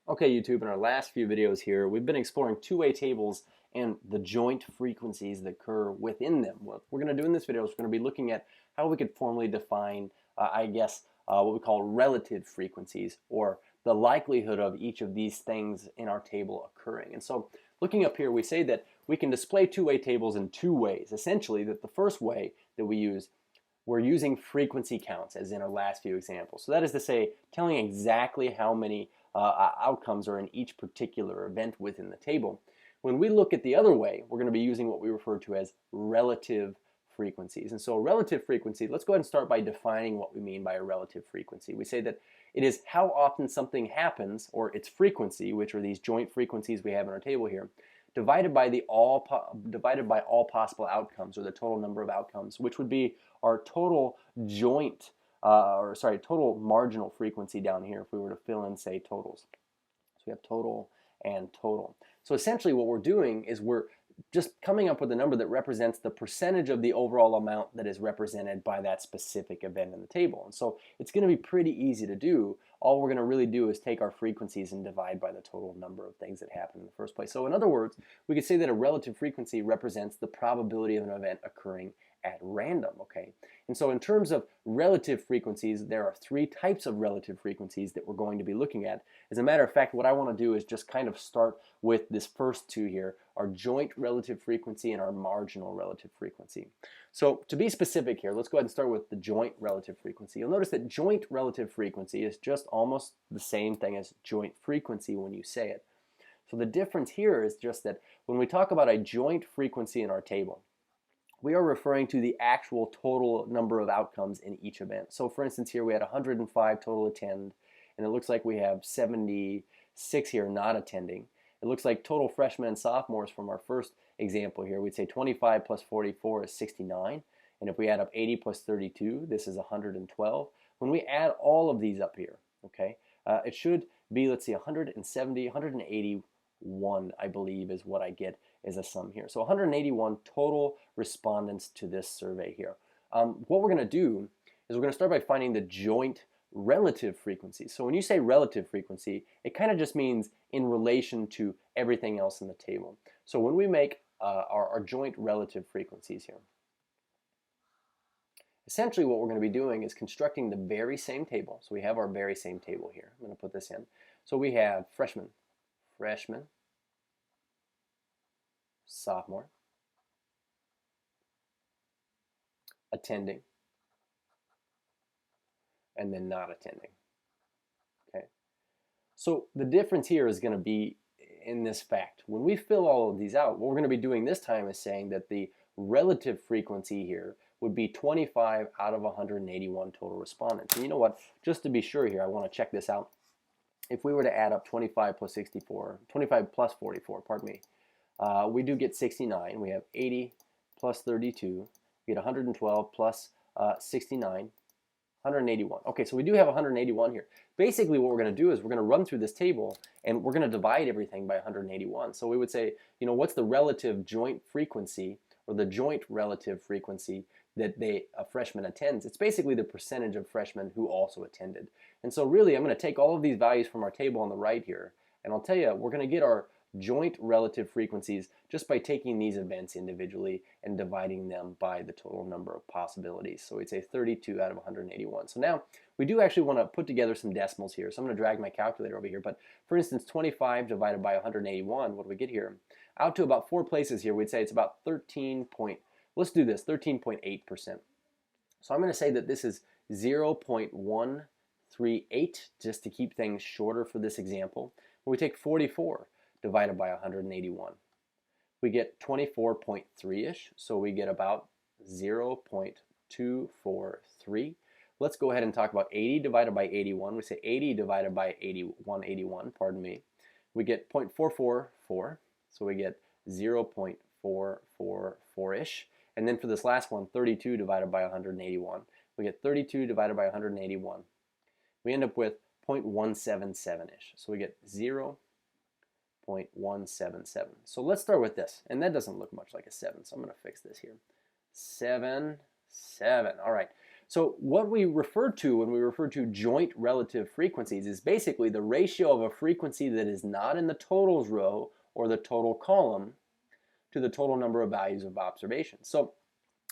Okay, YouTube, in our last few videos here, we've been exploring two-way tables and the joint frequencies that occur within them. What we're going to do in this video is we're going to be looking at how we could formally define, what we call relative frequencies, or the likelihood of each of these things in our table occurring. And so, looking up here, we say that we can display two-way tables in two ways. Essentially, that the first way that we're using frequency counts, as in our last few examples. So that is to say, telling exactly how many outcomes are in each particular event within the table. When we look at the other way, we're going to be using what we refer to as relative frequencies. And so a relative frequency, let's go ahead and start by defining what we mean by a relative frequency. We say that it is how often something happens, or its frequency, which are these joint frequencies we have in our table here, divided by all possible outcomes, or the total number of outcomes, which would be our total total marginal frequency down here if we were to fill in, say, totals. So we have total and total. So essentially what we're doing is we're just coming up with a number that represents the percentage of the overall amount that is represented by that specific event in the table. And so it's going to be pretty easy to do. All we're going to really do is take our frequencies and divide by the total number of things that happen in the first place. So in other words, we could say that a relative frequency represents the probability of an event occurring at random, okay? And so in terms of relative frequencies, there are three types of relative frequencies that we're going to be looking at. As a matter of fact, what I want to do is just kind of start with this first two here, our joint relative frequency and our marginal relative frequency. So to be specific here, let's go ahead and start with the joint relative frequency. You'll notice that joint relative frequency is just almost the same thing as joint frequency when you say it. So the difference here is just that when we talk about a joint frequency in our table, we are referring to the actual total number of outcomes in each event. So for instance, here we had 105 total attend, and it looks like we have 76 here not attending. It looks like total freshmen and sophomores from our first example here, we'd say 25 plus 44 is 69. And if we add up 80 plus 32, this is 112. When we add all of these up here, okay, it should be, let's see, 170, 181, I believe, is what I get as a sum here. So 181 total respondents to this survey here. What we're going to do is we're going to start by finding the joint relative frequency. So when you say relative frequency, it kind of just means in relation to everything else in the table. So when we make our joint relative frequencies here, essentially what we're going to be doing is constructing the very same table. So we have our very same table here. I'm going to put this in. So we have freshman, sophomore, attending, and then not attending. Okay. So the difference here is going to be in this fact. When we fill all of these out, what we're going to be doing this time is saying that the relative frequency here would be 25 out of 181 total respondents. And you know what? Just to be sure here, I want to check this out. If we were to add up 25 plus 44, pardon me, we do get 69. We have 80 plus 32. We get 112 plus 69, 181. Okay, so we do have 181 here. Basically, what we're going to do is we're going to run through this table and we're going to divide everything by 181. So we would say, you know, what's the relative joint frequency, or the joint relative frequency that a freshman attends? It's basically the percentage of freshmen who also attended. And so really, I'm going to take all of these values from our table on the right here, and I'll tell you, we're going to get our joint relative frequencies just by taking these events individually and dividing them by the total number of possibilities. So we'd say 32 out of 181. So now we do actually want to put together some decimals here. So I'm going to drag my calculator over here. But for instance, 25 divided by 181, what do we get here? Out to about 4 places here, we'd say it's about 13.8%. So I'm going to say that this is 0.138, just to keep things shorter for this example. When we take 44 divided by 181, we get 24.3-ish, so we get about 0.243. Let's go ahead and talk about 80 divided by 81. We say 80 divided by 181, pardon me. We get 0.444, so we get 0.444-ish. And then for this last one, 32 divided by 181, we get 32 divided by 181. We end up with 0.177-ish, so we get 0.177. So let's start with this, and that doesn't look much like a 7, so I'm going to fix this here. 7, 7. All right. So what we refer to when we refer to joint relative frequencies is basically the ratio of a frequency that is not in the totals row or the total column to the total number of values of observations. So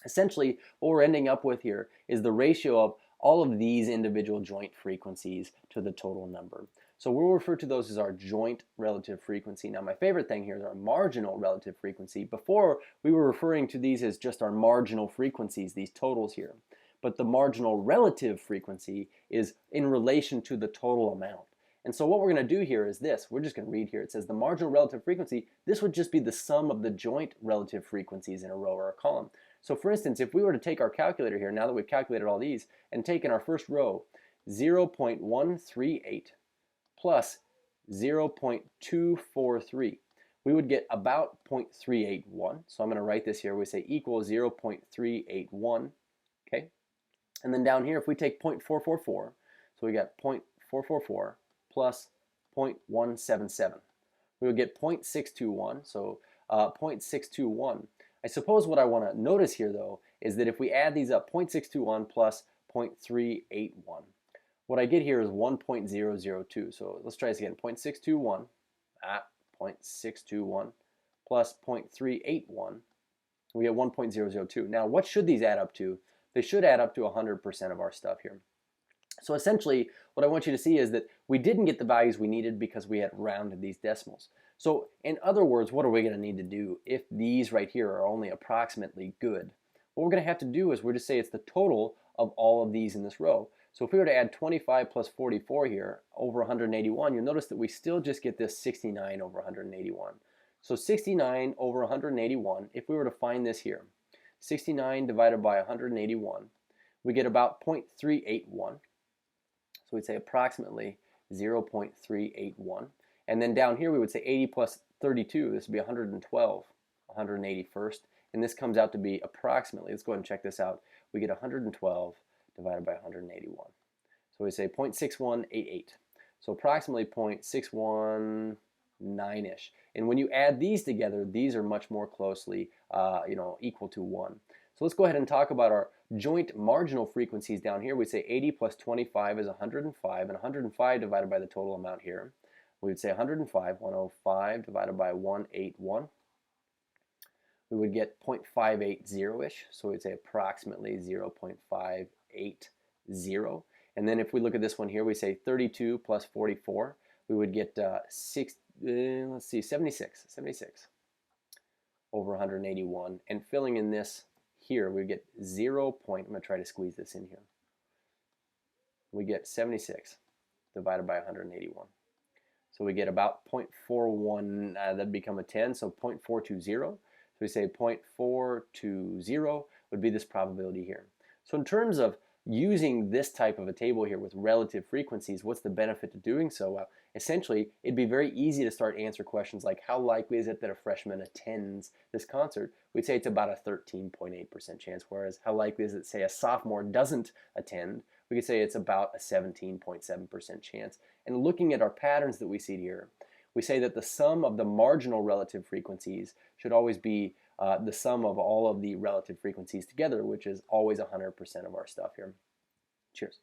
essentially what we're ending up with here is the ratio of all of these individual joint frequencies to the total number. So we'll refer to those as our joint relative frequency. Now my favorite thing here is our marginal relative frequency. Before we were referring to these as just our marginal frequencies, these totals here. But the marginal relative frequency is in relation to the total amount. And so what we're going to do here is this. We're just going to read here. It says the marginal relative frequency, this would just be the sum of the joint relative frequencies in a row or a column. So for instance, if we were to take our calculator here, now that we've calculated all these, and take in our first row 0.138 plus 0.243, we would get about 0.381. So I'm going to write this here. We say equals 0.381. Okay. And then down here, if we take 0.444, so we got 0.444 plus 0.177. We would get 0.621, so 0.621. I suppose what I want to notice here, though, is that if we add these up, 0.621 plus 0.381, what I get here is 1.002. So let's try this again. 0.621, 0.621 plus 0.381, we get 1.002. Now, what should these add up to? They should add up to 100% of our stuff here. So essentially, what I want you to see is that we didn't get the values we needed because we had rounded these decimals. So in other words, what are we going to need to do if these right here are only approximately good? What we're going to have to do is we're just say it's the total of all of these in this row. So if we were to add 25 plus 44 here over 181, you'll notice that we still just get this 69 over 181. So 69 over 181, if we were to find this here, 69 divided by 181, we get about 0.381. So we'd say approximately 0.381. And then down here we would say 80 plus 32, this would be 112, 181st. And this comes out to be approximately, let's go ahead and check this out, we get 112 divided by 181. So we say 0.6188. So approximately 0.619-ish. And when you add these together, these are much more closely equal to 1. So let's go ahead and talk about our joint marginal frequencies down here. We say 80 plus 25 is 105, and 105 divided by the total amount here. We would say 105 divided by 181. We would get 0.580-ish, so we'd say approximately 0.580. And then if we look at this one here, we say 32 plus 44, we would get 76 over 181. And filling in this here, we get I'm going to try to squeeze this in here. We get 76 divided by 181. So we get about 0.41, that'd become a 10, so 0.420. So we say 0.420 would be this probability here. So in terms of using this type of a table here with relative frequencies, what's the benefit to doing so? Well, essentially, it'd be very easy to start answer questions like how likely is it that a freshman attends this concert? We'd say it's about a 13.8% chance, whereas how likely is it, say, a sophomore doesn't attend? We could say it's about a 17.7% chance. And looking at our patterns that we see here, we say that the sum of the marginal relative frequencies should always be the sum of all of the relative frequencies together, which is always 100% of our stuff here. Cheers.